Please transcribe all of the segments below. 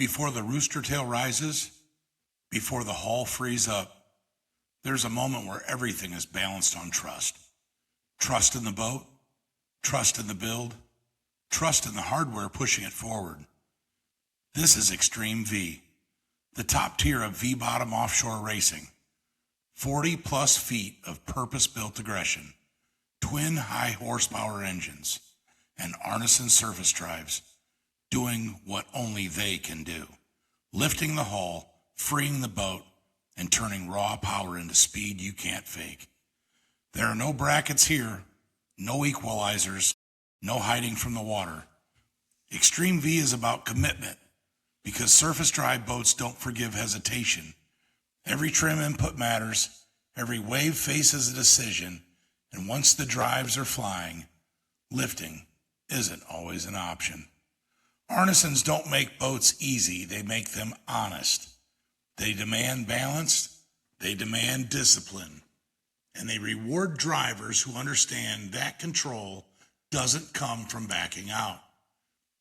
Before the rooster tail rises, before the hull frees up, there's a moment where everything is balanced on trust. Trust in the boat, trust in the build, trust in the hardware pushing it forward. This is Extreme V, the top tier of V-bottom offshore racing. 40 plus feet of purpose-built aggression, twin high horsepower engines, and Arneson surface drives, doing what only they can do. Lifting the hull, freeing the boat, and turning raw power into speed you can't fake. There are no brackets here, no equalizers, no hiding from the water. Extreme V is about commitment, because surface drive boats don't forgive hesitation. Every trim input matters, every wave faces a decision, and once the drives are flying, lifting isn't always an option. Arnesons don't make boats easy, they make them honest. They demand balance, they demand discipline, and they reward drivers who understand that control doesn't come from backing out.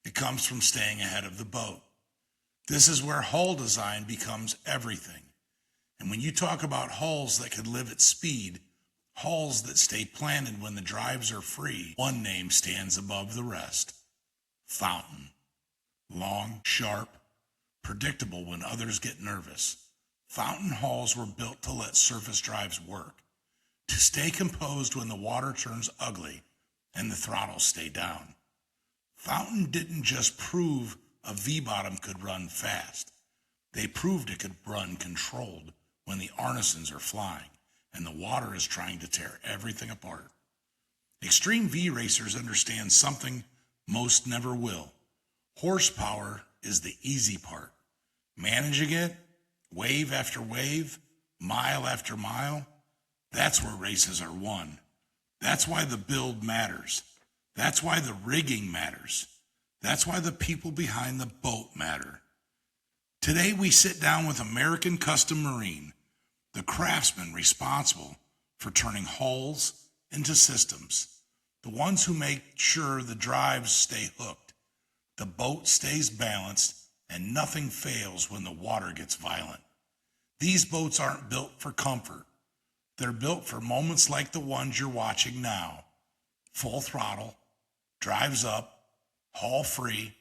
It comes from staying ahead of the boat. This is where hull design becomes everything. And when you talk about hulls that can live at speed, hulls that stay planted when the drives are free, one name stands above the rest: Fountain. Long, sharp, predictable when others get nervous. Fountain hulls were built to let surface drives work, to stay composed when the water turns ugly and the throttles stay down. Fountain didn't just prove a V-bottom could run fast. They proved it could run controlled when the Arnesons are flying and the water is trying to tear everything apart. Extreme V racers understand something most never will. Horsepower is the easy part. Managing it, wave after wave, mile after mile, that's where races are won. That's why the build matters. That's why the rigging matters. That's why the people behind the boat matter. Today we sit down with American Custom Marine, the craftsmen responsible for turning hulls into systems, the ones who make sure the drives stay hooked, the boat stays balanced, and nothing fails when the water gets violent. These boats aren't built for comfort. They're built for moments like the ones you're watching now. Full throttle, drives up, hull free,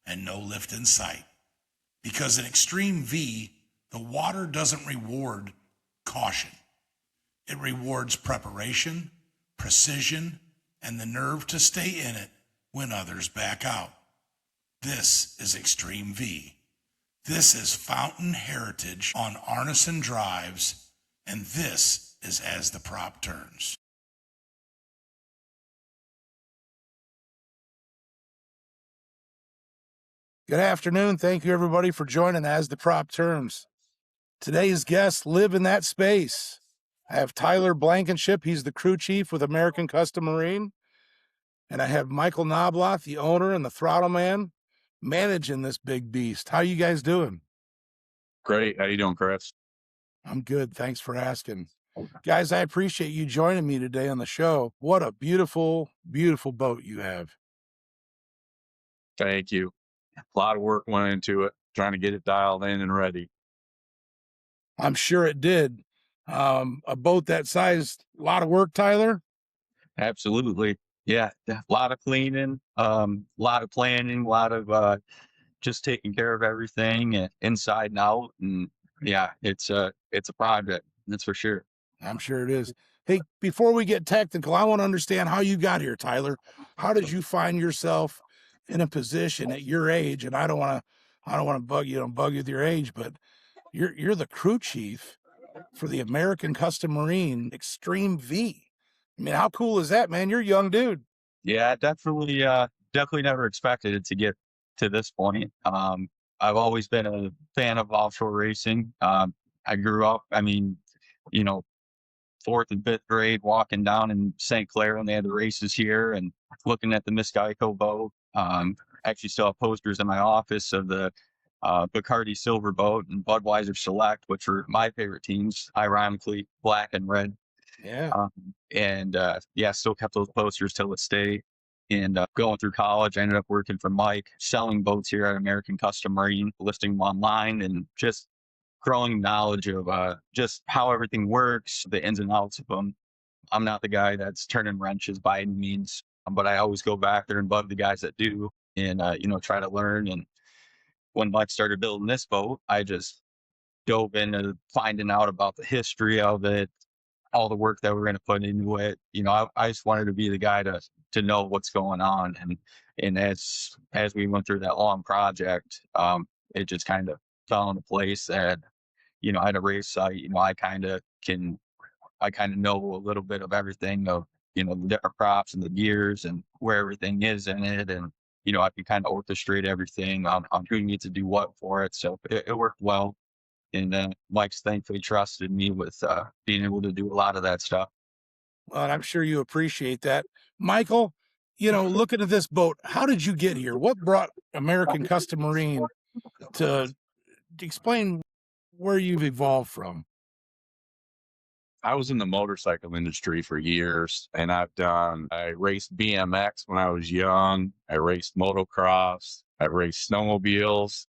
and no lift in sight. Because in Extreme V, the water doesn't reward caution. It rewards preparation, precision, and the nerve to stay in it when others back out. This is Extreme V. This is Fountain heritage on Arneson drives, and this is As the Prop Turns. Good afternoon. Thank you, everybody, for joining As the Prop Turns. Today's guests live in that space. I have Tyler Blankenship. He's the crew chief with American Custom Marine. And I have Michael Knobloch, the owner and the throttle man, managing this big beast. How you guys doing? Great. How you doing, Chris? I'm good. Thanks for asking. Guys, I appreciate you joining me today on the show. What a beautiful, beautiful boat you have. Thank you. A lot of work went into it, trying to get it dialed in and ready. I'm sure it did. A boat that size, a lot of work, Tyler? Absolutely. Yeah. A lot of cleaning, a lot of planning, a lot of just taking care of everything inside and out. And yeah, it's a project. That's for sure. I'm sure it is. Hey, before we get technical, I want to understand how you got here, Tyler. How did you find yourself in a position at your age? And I don't want to bug you with your age, but you're the crew chief for the American Custom Marine Extreme V. I mean, how cool is that, man? You're a young dude. Yeah, definitely never expected it to get to this point. I've always been a fan of offshore racing. I grew up, fourth and fifth grade, walking down in St. Clair when they had the races here and looking at the Miss Geico boat. Actually saw posters in my office of the Bacardi Silver boat and Budweiser Select, which were my favorite teams, ironically black and red. Yeah. Still kept those posters till this day. And going through college, I ended up working for Mike, selling boats here at American Custom Marine, listing them online, and just growing knowledge of just how everything works, the ins and outs of them. I'm not the guy that's turning wrenches by any means, but I always go back there and bug the guys that do, and try to learn. And when Mike started building this boat, I just dove into finding out about the history of it, all the work that we're going to put into it. I just wanted to be the guy to know what's going on. And as we went through that long project, it just kind of fell into place that, at a race site, I kind of know a little bit of everything of, the different props and the gears and where everything is in it. And, I can kind of orchestrate everything on who needs to do what for it. So it worked well. And Mike's thankfully trusted me with being able to do a lot of that stuff. Well, and I'm sure you appreciate that. Michael, looking at this boat, how did you get here? What brought American Custom Marine to explain where you've evolved from? I was in the motorcycle industry for years, and I raced BMX when I was young. I raced motocross. I raced snowmobiles.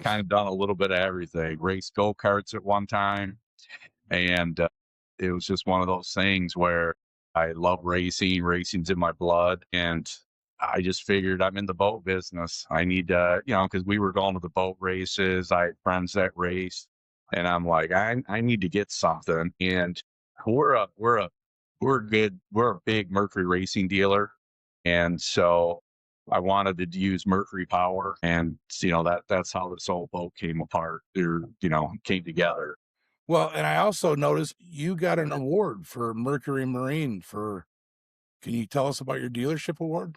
Kind of done a little bit of everything. Raced go-karts at one time. And it was just one of those things where I love racing. Racing's in my blood. And I just figured I'm in the boat business. I need to, because we were going to the boat races. I had friends that raced. And I'm like, I need to get something. And we're a big Mercury racing dealer. And so I wanted to use Mercury power, and that's how this whole boat came apart, or came together. Well, and I also noticed you got an award for Mercury Marine can you tell us about your dealership award?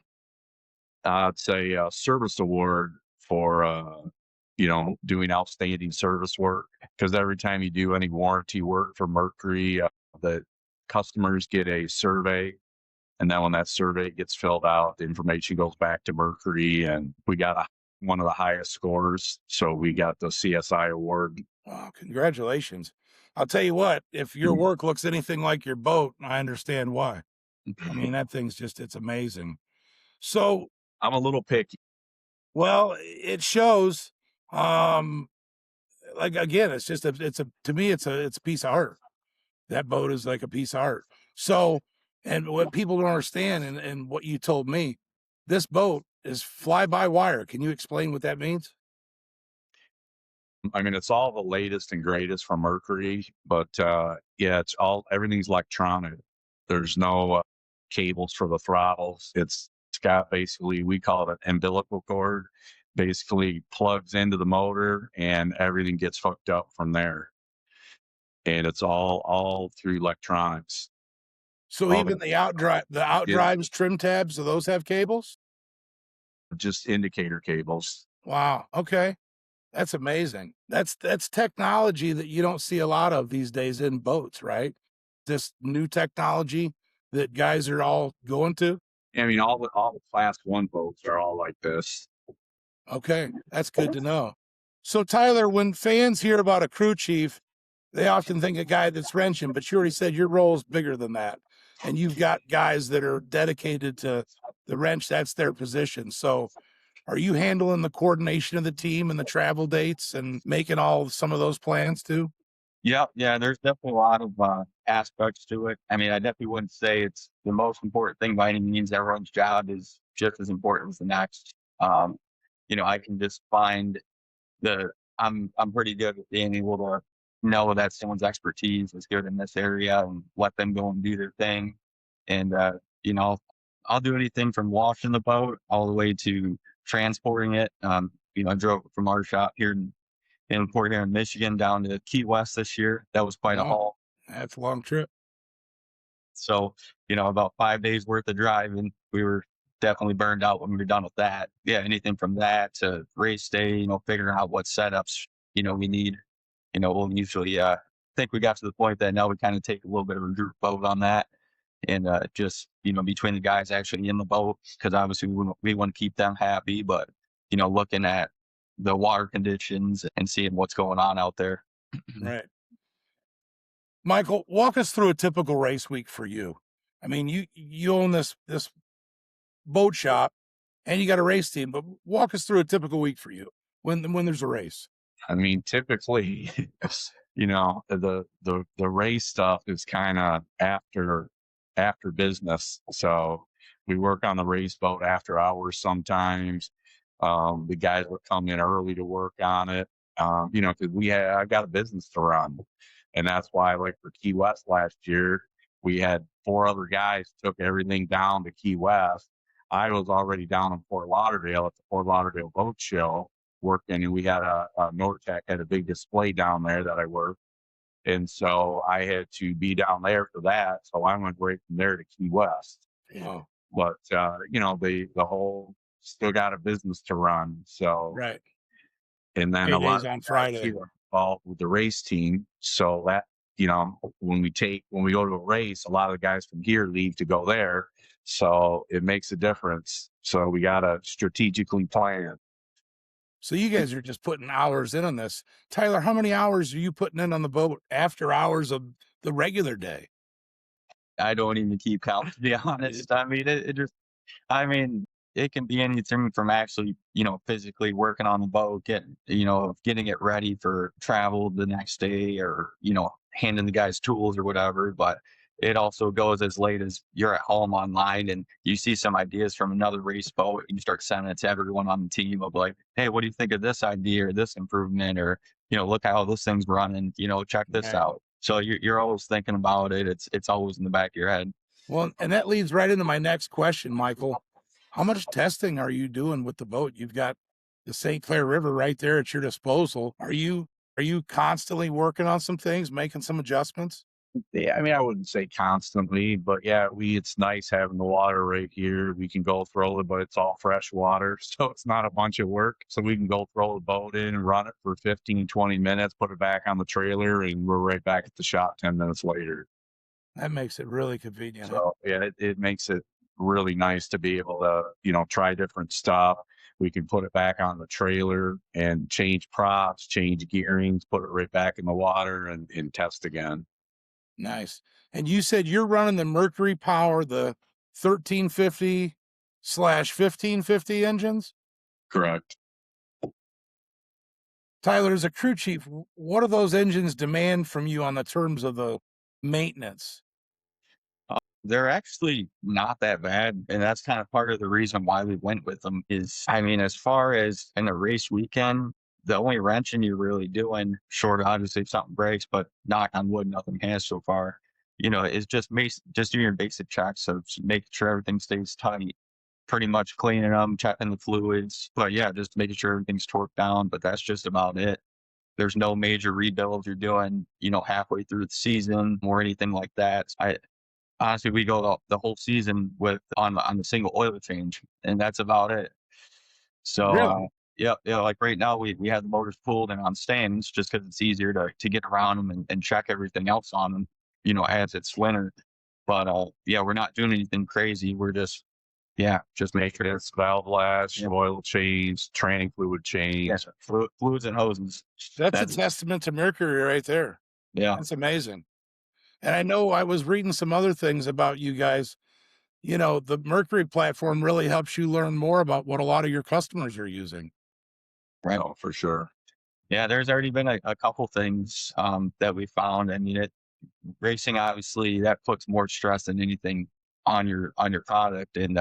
It's a service award for doing outstanding service work, because every time you do any warranty work for Mercury, the customers get a survey. And then when that survey gets filled out, the information goes back to Mercury, and we got one of the highest scores. So we got the CSI award. Wow, congratulations. I'll tell you what, if your work looks anything like your boat, I understand why. I mean, that thing's it's amazing. So, I'm a little picky. well, it shows, like, again, it's just to me, it's a piece of art. That boat is like a piece of art. So, and what people don't understand, and what you told me, this boat is fly-by-wire. Can you explain what that means? I mean, it's all the latest and greatest from Mercury, but everything's electronic. There's no cables for the throttles. It's got basically, we call it an umbilical cord, basically plugs into the motor, and everything gets hooked up from there. And it's all through electronics. So even the outdrives, trim tabs, do those have cables? Just indicator cables. Wow. Okay. That's amazing. That's technology that you don't see a lot of these days in boats, right? This new technology that guys are all going to. I mean, all the class 1 boats are all like this. Okay. That's good to know. So Tyler, when fans hear about a crew chief, they often think a guy that's wrenching, but you already said your role is bigger than that. And you've got guys that are dedicated to the wrench. That's their position. So are you handling the coordination of the team and the travel dates and making some of those plans too? Yeah, there's definitely a lot of aspects to it. I mean, I definitely wouldn't say it's the most important thing by any means. Everyone's job is just as important as the next. I can just find I'm pretty good at being able to know that someone's expertise is good in this area and let them go and do their thing. And, I'll do anything from washing the boat all the way to transporting it. I drove it from our shop here in Port Huron, Michigan, down to Key West this year. That was quite a haul. That's a long trip. So, about 5 days worth of driving. We were definitely burned out when we were done with that. Yeah, anything from that to race day, figuring out what setups, we need. We'll usually, think we got to the point that now we kind of take a little bit of a group vote on that. And just, between the guys actually in the boat, because obviously we want to keep them happy, but, looking at the water conditions and seeing what's going on out there. Right. Michael, walk us through a typical race week for you. I mean, you own this boat shop and you got a race team, but walk us through a typical week for you when there's a race. I mean, typically, the race stuff is kind of after business. So we work on the race boat after hours sometimes. The guys will come in early to work on it. Because I've got a business to run, and that's why, like for Key West last year, we had 4 other guys took everything down to Key West. I was already down in Fort Lauderdale at the Fort Lauderdale Boat Show working, and we had a Nortec had a big display down there that I worked. And so I had to be down there for that. So I went right from there to Key West. Oh, But the whole still got a business to run. So right. and then a lot Payday's of on guys Friday. here are involved with the race team. So that when we go to a race, a lot of the guys from here leave to go there. So it makes a difference. So we gotta strategically plan. So you guys are just putting hours in on this. Tyler, how many hours are you putting in on the boat after hours of the regular day? I don't even keep count, to be honest. I mean, it can be anything from actually, physically working on the boat, getting it ready for travel the next day, or, handing the guys tools or whatever. But it also goes as late as you're at home online and you see some ideas from another race boat and you start sending it to everyone on the team of like, hey, what do you think of this idea or this improvement? Or, look how this thing's running, check this Right. out. So you're always thinking about it. It's always in the back of your head. Well, and that leads right into my next question, Michael. How much testing are you doing with the boat? You've got the St. Clair River right there at your disposal. Are you constantly working on some things, making some adjustments? Yeah, I mean, I wouldn't say constantly, but yeah, it's nice having the water right here. We can go throw it, but it's all fresh water. So it's not a bunch of work. So we can go throw the boat in and run it for 15, 20 minutes, put it back on the trailer, and we're right back at the shop 10 minutes later. That makes it really convenient. So yeah, it makes it really nice to be able to, try different stuff. We can put it back on the trailer and change props, change gearings, put it right back in the water and test again. Nice. And you said you're running the Mercury Power, the 1350/1550 engines? Correct. Tyler, as a crew chief, what do those engines demand from you on the terms of the maintenance? They're actually not that bad. And that's kind of part of the reason why we went with them is, as far as in a race weekend, the only wrenching you're really doing, short of obviously if something breaks, but knock on wood, nothing has so far, is just doing your basic checks of making sure everything stays tight, pretty much cleaning them, checking the fluids. But yeah, just making sure everything's torqued down, but that's just about it. There's no major rebuilds you're doing, halfway through the season or anything like that. Honestly, we go the whole season on the single oil change, and that's about it. So, Really? yeah, like right now we have the motors pulled and on stands just because it's easier to get around them and check everything else on them, as it's winter. But yeah, we're not doing anything crazy. We're just making it Valve lash, Yeah. oil change, training fluid change. fluids and hoses. That's a testament to Mercury right there. Yeah. That's amazing. And I know I was reading some other things about you guys. The Mercury platform really helps you learn more about what a lot of your customers are using. Right. Oh, for sure. Yeah, there's already been a couple things that we found. Racing obviously that puts more stress than anything on your product, and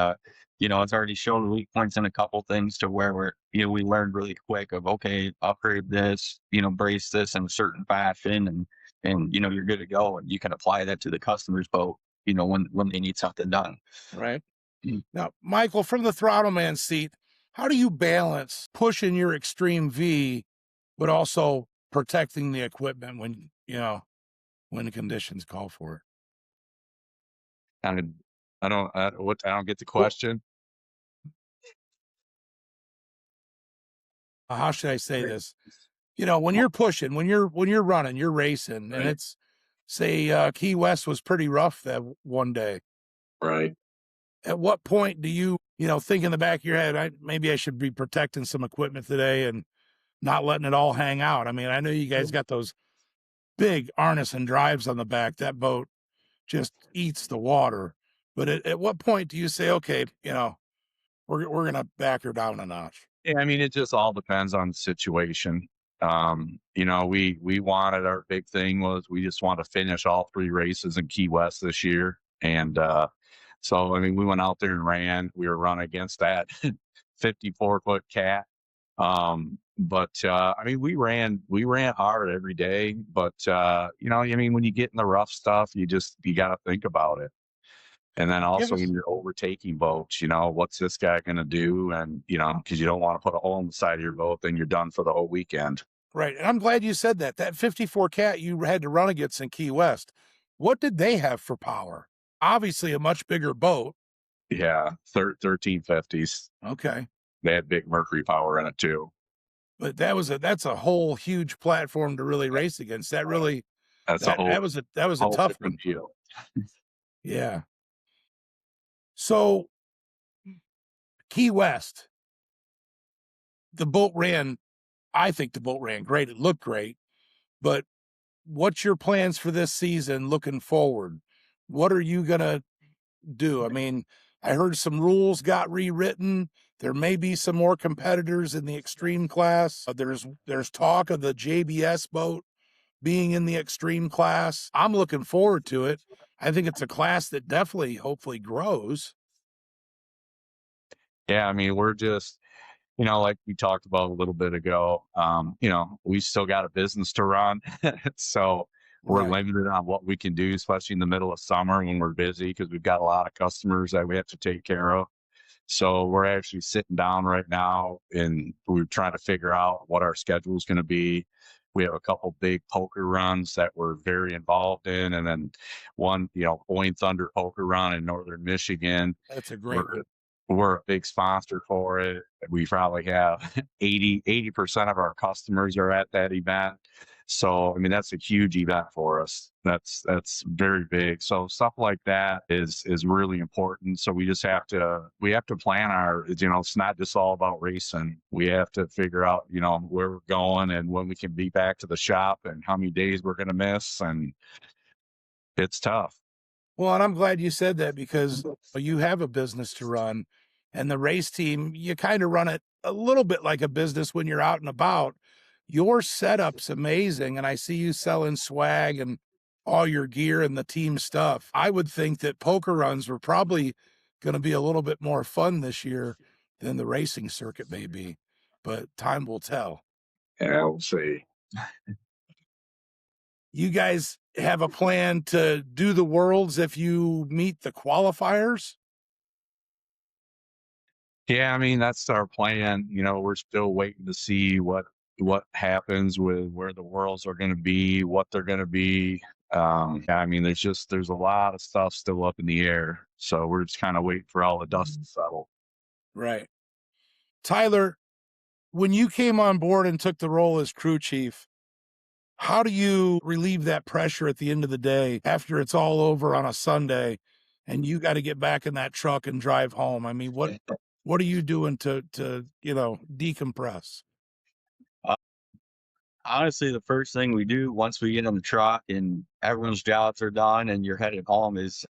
it's already shown weak points in a couple things to where we learned really quick of okay, upgrade this, brace this in a certain fashion, and you're good to go, and you can apply that to the customer's boat, when they need something done. Right. Mm. Now, Michael, from the throttle man seat, how do you balance pushing your extreme V, but also protecting the equipment when the conditions call for it? I don't get the question. How should I say this? When you're pushing, when you're running, you're racing, and Right. it's say Key West was pretty rough that one day. Right. At what point do you think in the back of your head, maybe I should be protecting some equipment today and not letting it all hang out? I mean, I know you guys got those big harness and drives on the back. That boat just eats the water. But at what point do you say, okay, we're gonna back her down a notch. Yeah, I mean, it just all depends on the situation. We wanted, our big thing was we just want to finish all 3 races in Key West this year. And so I mean, we went out there and ran. We were running against that 54-foot cat. But I mean, we ran hard every day. But I mean, when you get in the rough stuff, you got to think about it. And then also us- when you're overtaking boats, what's this guy going to do? And, because you don't want to put a hole in the side of your boat, then you're done for the whole weekend. Right. And I'm glad you said that. That 54 cat you had to run against in Key West, what did they have for power? Obviously a much bigger boat. Yeah. 1350s. Okay. They had big mercury power in it too. But that's a whole huge platform to really race against. That really That's that, a whole, that was a whole tough one. different deal. Yeah. So Key West, I think the boat ran great. It looked great. But what's your plans for this season looking forward? What are you going to do? I mean, I heard some rules got rewritten. There may be some more competitors in the extreme class. There's talk of the JBS boat being in the extreme class. I'm looking forward to it. I think it's a class that definitely, hopefully, grows. Yeah. I mean, we're just, like we talked about a little bit ago, we still got a business to run. So we're Right. limited on what we can do, especially in the middle of summer when we're busy, because we've got a lot of customers that we have to take care of. So we're actually sitting down right now and we're trying to figure out what our schedule is going to be. We have a couple big poker runs that we're very involved in, and then one, Point Thunder poker run in Northern Michigan. That's a great one. We're a big sponsor for it. We probably have 80% of our customers are at that event. So, I mean, that's a huge event for us. That's very big. So stuff like that is really important. So we have to plan it's not just all about racing. We have to figure out, where we're going and when we can be back to the shop and how many days we're going to miss. And it's tough. Well, and I'm glad you said that because you have a business to run, and the race team, you kind of run it a little bit like a business when you're out and about. Your setup's amazing, and I see you selling swag and all your gear and the team stuff. I would think that poker runs were probably going to be a little bit more fun this year than the racing circuit may be, but time will tell. Yeah, we'll see. You guys have a plan to do the worlds if you meet the qualifiers? Yeah, I mean, that's our plan. We're still waiting to see what happens with where the worlds are going to be, what they're going to be. Yeah, I mean, there's a lot of stuff still up in the air. So we're just kind of waiting for all the dust to settle. Right. Tyler, when you came on board and took the role as crew chief, how do you relieve that pressure at the end of the day after it's all over on a Sunday and you got to get back in that truck and drive home? I mean, what are you doing to decompress? Honestly, the first thing we do once we get in the truck and everyone's jobs are done and you're headed home is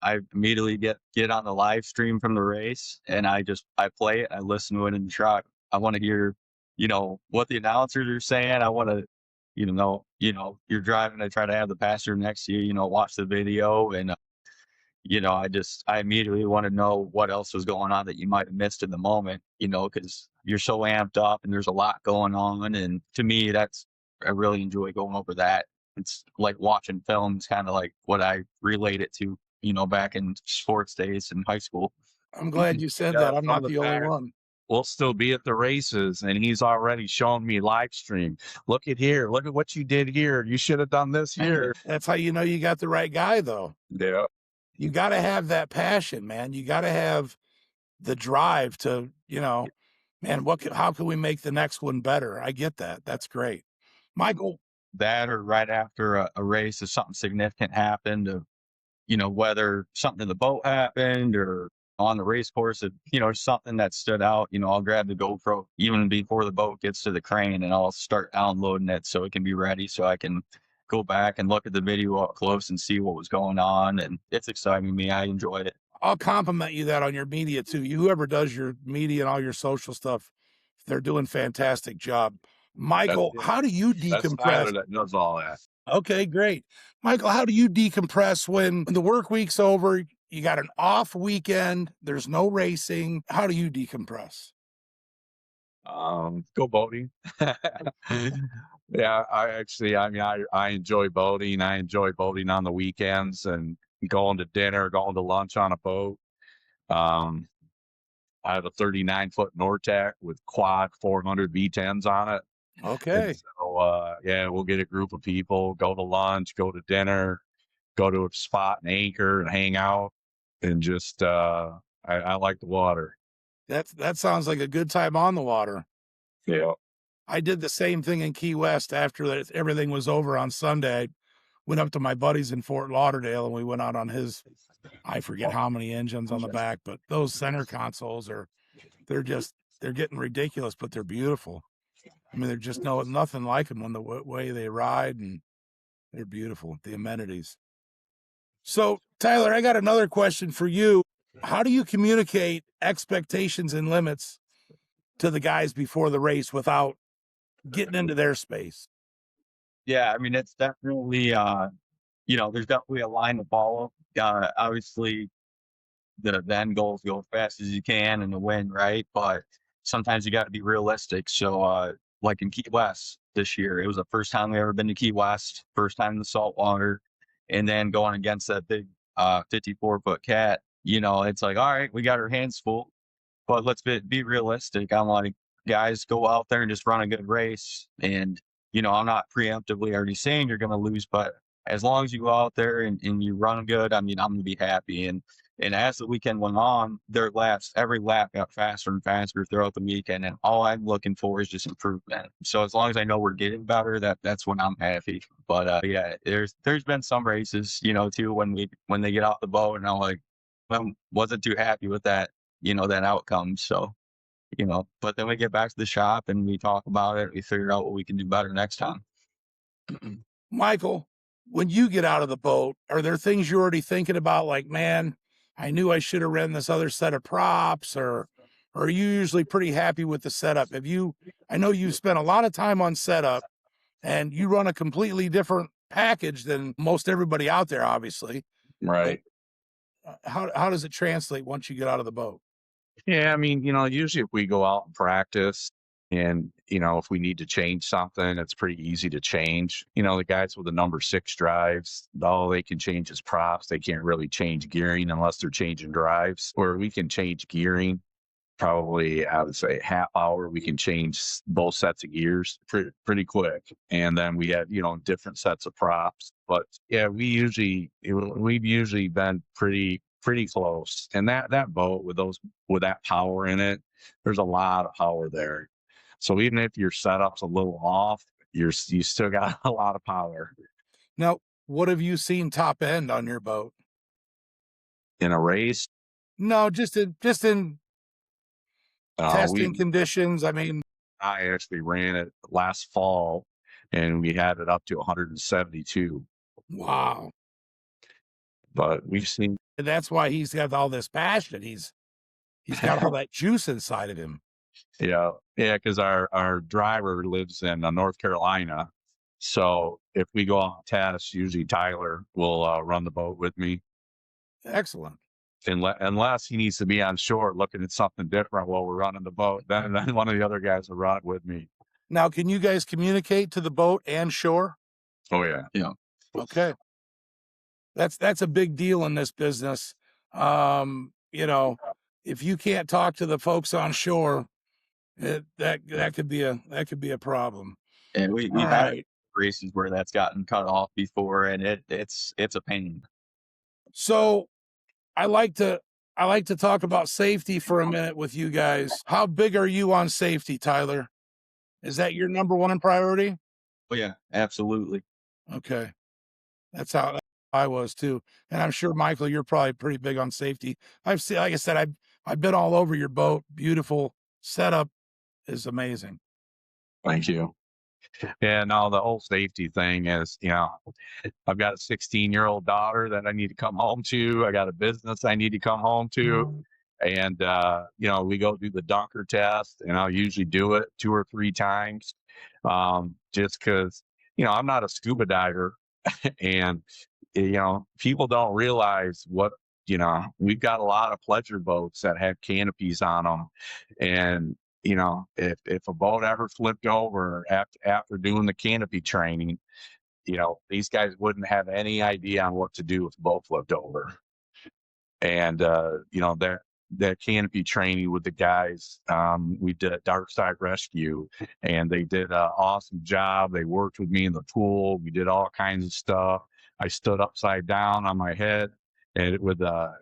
I immediately get on the live stream from the race and I play it. I listen to it in the truck. I want to hear, what the announcers are saying. I want to, you're driving. I try to have the passenger next to you, watch the video and, I immediately want to know what else was going on that you might have missed in the moment, because you're so amped up and there's a lot going on. And to me, I really enjoy going over that. It's like watching films, kind of like what I relate it to, back in sports days in high school. I'm glad you said Yeah, that. I'm not fun the only fact. one. We'll still be at the races, and he's already shown me live stream. Look at here. Look at what you did here. You should have done this here. That's how you know you got the right guy, though. Yeah. You got to have that passion, man. You got to have the drive to, man, how can we make the next one better? I get that. That's great. Michael, That or right after a race, if something significant happened, whether something in the boat happened or on the race course, something that stood out, I'll grab the GoPro even before the boat gets to the crane and I'll start downloading it so it can be ready so I can go back and look at the video up close and see what was going on. And it's exciting to me. I enjoyed it. I'll compliment you that on your media too. Whoever does your media and all your social stuff, they're doing fantastic job. Michael, That's, how do you that's Tyler decompress? that does all that. Okay, great. Michael, how do you decompress when the work week's over? You got an off weekend, there's no racing. How do you decompress? Go boating. Yeah, I mean, I enjoy boating. I enjoy boating on the weekends and going to dinner, going to lunch on a boat. Um, I have a 39-foot Nortec with quad 400 V10s on it. And Okay. so, yeah, we'll get a group of people, go to lunch, go to dinner, go to a spot and anchor and hang out, and just I like the water. That sounds like a good time on the water. Yeah. I did the same thing in Key West after that everything was over on Sunday. I went up to my buddies in Fort Lauderdale and we went out on his, I forget how many engines on the back, but those center consoles they're getting ridiculous, but they're beautiful. I mean, they're just nothing like them when the way they ride, and they're beautiful, the amenities. So, Tyler, I got another question for you. How do you communicate expectations and limits to the guys before the race without getting into their space? Yeah, I mean, it's definitely, there's definitely a line to follow. Obviously, the end goal is go as fast as you can and to win, right? But sometimes you got to be realistic. So, like in Key West this year, it was the first time we ever been to Key West, first time in the saltwater, and then going against that big 54-foot cat. It's like, all right, we got our hands full, but let's be realistic. I'm like, guys, go out there and just run a good race. And I'm not preemptively already saying you're going to lose, but as long as you go out there and you run good, I mean, I'm going to be happy. And as the weekend went on, every lap got faster and faster throughout the weekend. And all I'm looking for is just improvement. So as long as I know we're getting better, that's when I'm happy. But yeah, there's been some races, too, when they get off the boat and I'm like, well, wasn't too happy with that, that outcome. So, but then we get back to the shop and we talk about it. We figure out what we can do better next time. Michael, when you get out of the boat, are there things you're already thinking about? Like, man, I knew I should have ran this other set of props, or are you usually pretty happy with the setup? I know you've spent a lot of time on setup and you run a completely different package than most everybody out there, obviously. Right. How does it translate once you get out of the boat? Yeah, I mean, usually if we go out and practice and, if we need to change something, it's pretty easy to change. The guys with the number 6 drives, all they can change is props. They can't really change gearing unless they're changing drives, or we can change gearing. Probably, I would say half hour, we can change both sets of gears pretty quick. And then we have, different sets of props. But yeah, we've usually been pretty close. And that boat with that power in it, there's a lot of power there. So even if your setup's a little off, you still got a lot of power. Now, what have you seen top end on your boat? In a race, No, just in testing we conditions. I mean, I actually ran it last fall, and we had it up to 172. wow. But we've seen, And that's why he's got all this passion. He's got all that juice inside of him. yeah, because our driver lives in North Carolina. So if we go on test, usually Tyler will run the boat with me, Excellent. unless he needs to be on shore looking at something different while we're running the boat. Then one of the other guys will run it with me. Now, can you guys communicate to the boat and shore? Oh yeah, Okay. That's a big deal in this business. If you can't talk to the folks on shore, that could be a problem. And we've All had right. races where that's gotten cut off before, and it's a pain. So I like to talk about safety for a minute with you guys. How big are you on safety, Tyler? Is that your number one priority? Oh yeah, absolutely. Okay. That's how I was too. And I'm sure, Michael, you're probably pretty big on safety. Like I said, I've been all over your boat. Beautiful setup is amazing. thank you. Yeah, no, the whole safety thing is, I've got a 16-year-old daughter that I need to come home to. I got a business I need to come home to. And, we go do the dunker test, and I'll usually do it 2 or 3 times, just because, I'm not a scuba diver. And, people don't realize what, we've got a lot of pleasure boats that have canopies on them. And, if a boat ever flipped over after doing the canopy training, these guys wouldn't have any idea on what to do if the boat flipped over. And, that canopy training with the guys, we did a Dark Side Rescue, and they did an awesome job. They worked with me in the pool. We did all kinds of stuff. I stood upside down on my head and with a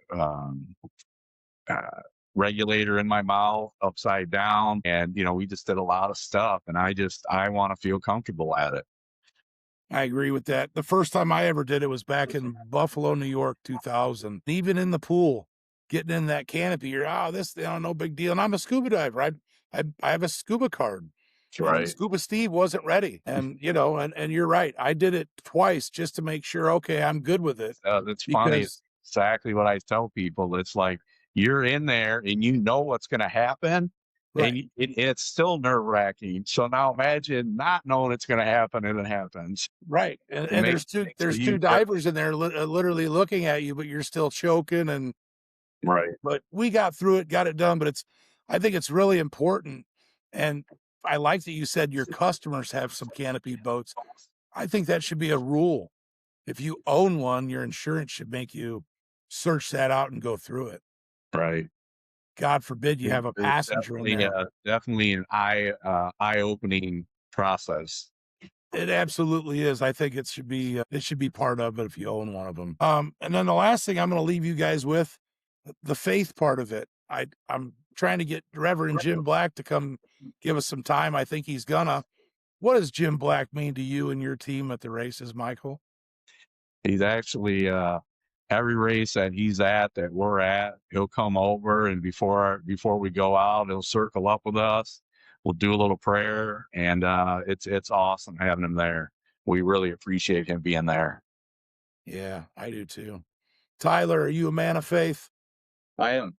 regulator in my mouth upside down. And, we just did a lot of stuff, and I want to feel comfortable at it. I agree with that. The first time I ever did it was back in Buffalo, New York, 2000. Even in the pool, getting in that canopy, you're, this, no big deal. And I'm a scuba diver. I have a scuba card. Right. Scuba Steve wasn't ready. And, and you're right. I did it twice just to make sure, okay, I'm good with it. That's funny. It's exactly what I tell people. It's like, you're in there and you know what's going to happen. Right. And it's still nerve-wracking. So now imagine not knowing it's going to happen, and it happens. Right. And there's two divers in there literally looking at you, but you're still choking. And right. But we got through it, got it done. But I think it's really important. And I like that you said your customers have some canopy boats. I think that should be a rule. If you own one, your insurance should make you search that out and go through it. Right. God forbid you have a passenger in there. Definitely an eye-opening process. It absolutely is. I think it should be part of it if you own one of them. And then the last thing I'm going to leave you guys with, the faith part of it. I'm trying to get Reverend Jim Black to come give us some time. I think he's gonna. What does Jim Black mean to you and your team at the races, Michael? He's actually every race that he's at, that we're at, he'll come over, and before we go out, he'll circle up with us. We'll do a little prayer, and it's awesome having him there. We really appreciate him being there. Yeah, I do too. Tyler, are you a man of faith? I am.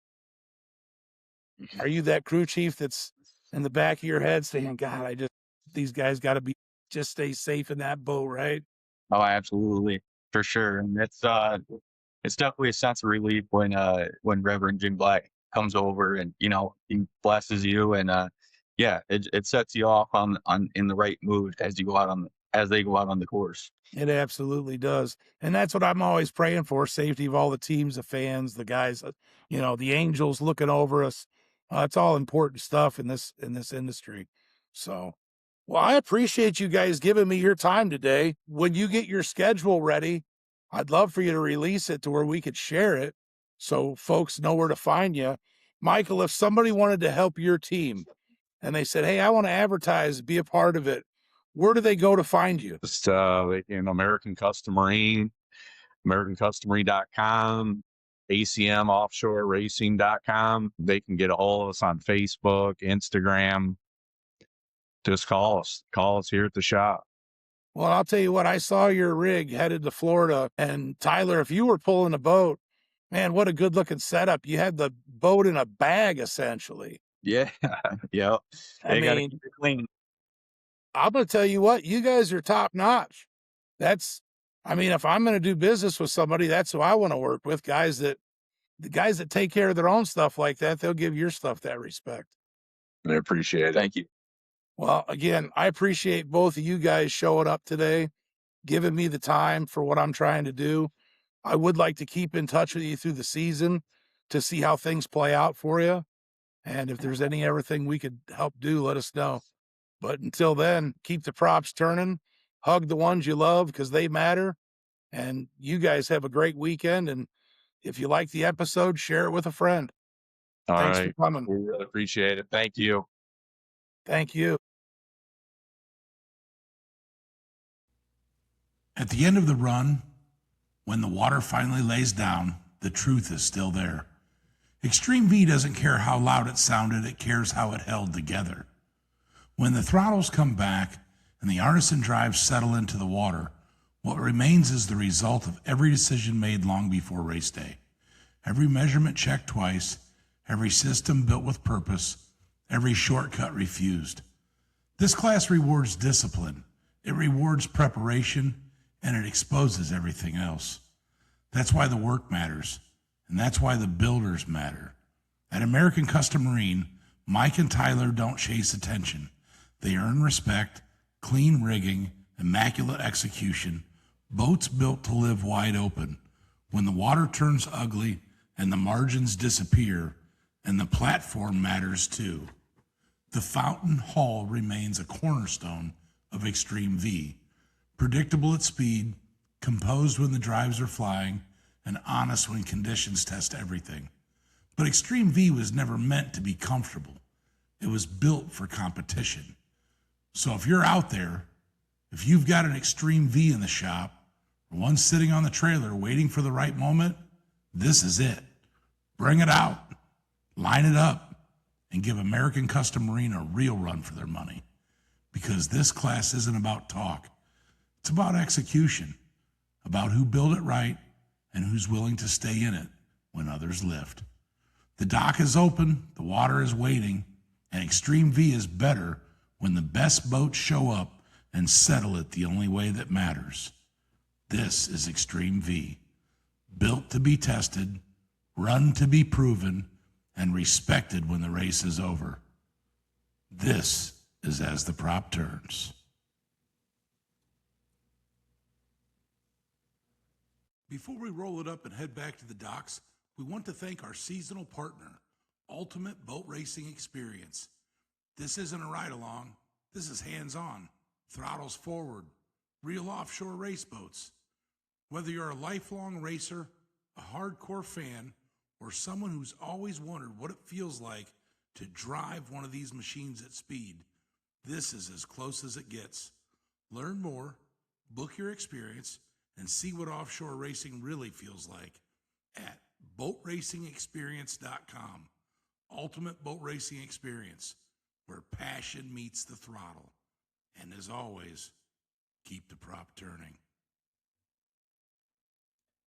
Are you that crew chief that's in the back of your head saying, God, these guys got to just stay safe in that boat, right? Oh, absolutely. For sure. And it's definitely a sense of relief when Reverend Jim Black comes over and, he blesses you, and it sets you off in the right mood as they go out on the course. It absolutely does. And that's what I'm always praying for, safety of all the teams, the fans, the guys, the angels looking over us. It's all important stuff in this industry. So, well, I appreciate you guys giving me your time today. When you get your schedule ready, I'd love for you to release it to where we could share it so folks know where to find you. Michael, if somebody wanted to help your team and they said, hey, I want to advertise, be a part of it, where do they go to find you? Just in American Custom Marine, AmericanCustomMarine.com, ACMOffshoreRacing.com. They can get a hold of us on Facebook, Instagram. Just call us. Call us here at the shop. Well, I'll tell you what, I saw your rig headed to Florida. And Tyler, if you were pulling a boat, man, what a good looking setup. You had the boat in a bag, essentially. Yeah. Yeah. They got to keep it clean. I'm going to tell you what, you guys are top notch. If I'm going to do business with somebody, that's who I want to work with. The guys that take care of their own stuff like that, they'll give your stuff that respect. I appreciate it. Thank you. Well, again, I appreciate both of you guys showing up today, giving me the time for what I'm trying to do. I would like to keep in touch with you through the season to see how things play out for you. And if there's everything we could help do, let us know. But until then, keep the props turning, hug the ones you love because they matter. And you guys have a great weekend. And if you like the episode, share it with a friend. Thanks for coming. We really appreciate it. Thank you. Thank you. At the end of the run, when the water finally lays down, the truth is still there. Extreme V doesn't care how loud it sounded, it cares how it held together. When the throttles come back and the artisan drives settle into the water, what remains is the result of every decision made long before race day. Every measurement checked twice, every system built with purpose, every shortcut refused. This class rewards discipline, it rewards preparation, and it exposes everything else. That's why the work matters, and that's why the builders matter. At American Custom Marine, Mike and Tyler don't chase attention. They earn respect, clean rigging, immaculate execution, boats built to live wide open. When the water turns ugly and the margins disappear, and the platform matters too. The Fountain Hull remains a cornerstone of Extreme V, predictable at speed, composed when the drives are flying, and honest when conditions test everything. But Extreme V was never meant to be comfortable. It was built for competition. So if you're out there, if you've got an Extreme V in the shop, or one sitting on the trailer waiting for the right moment, this is it. Bring it out, line it up, and give American Custom Marine a real run for their money. Because this class isn't about talk. It's about execution, about who built it right and who's willing to stay in it when others lift. The dock is open, the water is waiting, and Extreme V is better when the best boats show up and settle it the only way that matters. This is Extreme V, built to be tested, run to be proven, and respected when the race is over. This is As the Prop Turns. Before we roll it up and head back to the docks, we want to thank our seasonal partner, Ultimate Boat Racing Experience. This isn't a ride-along, this is hands-on, throttles forward, real offshore race boats. Whether you're a lifelong racer, a hardcore fan, or someone who's always wondered what it feels like to drive one of these machines at speed, this is as close as it gets. Learn more, book your experience, and see what offshore racing really feels like at BoatRacingExperience.com. Ultimate Boat Racing Experience, where passion meets the throttle. And as always, keep the prop turning.